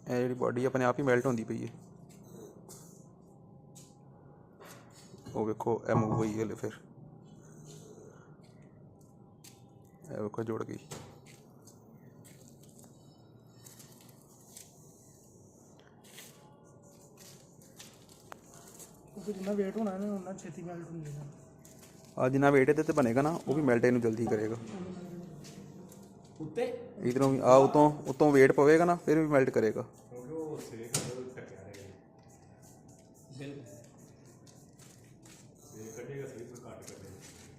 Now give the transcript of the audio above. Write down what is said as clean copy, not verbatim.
ਇਹ ਜਿਹੜੀ ਬਾਡੀ ਆਪਣੇ ਆਪ ਹੀ ਮੈਲਟ ਹੁੰਦੀ ਪਈ ਹੈ। ਉਹ ਵੇਖੋ ਇਹ ਮੂਵ ਹੋਈ ਹਲੇ ਫਿਰ ਇਹ ਵੇਖੋ ਜੁੜ ਗਈ। जितना वेट होना है ना उतना छेती मेल्ट हो जाएगा। जिन्ना वेट ਇਹਦੇ ਤੇ ਬਣੇਗਾ ਨਾ ਉਹ ਵੀ ਮੈਲਟ ਇਹਨੂੰ ਜਲਦੀ ਕਰੇਗਾ। ਉੱਤੇ ਇਧਰੋਂ ਵੀ ਆ ਉਤੋਂ ਵੇਟ ਪਵੇਗਾ ਨਾ ਫਿਰ ਵੀ ਮੈਲਟ ਕਰੇਗਾ।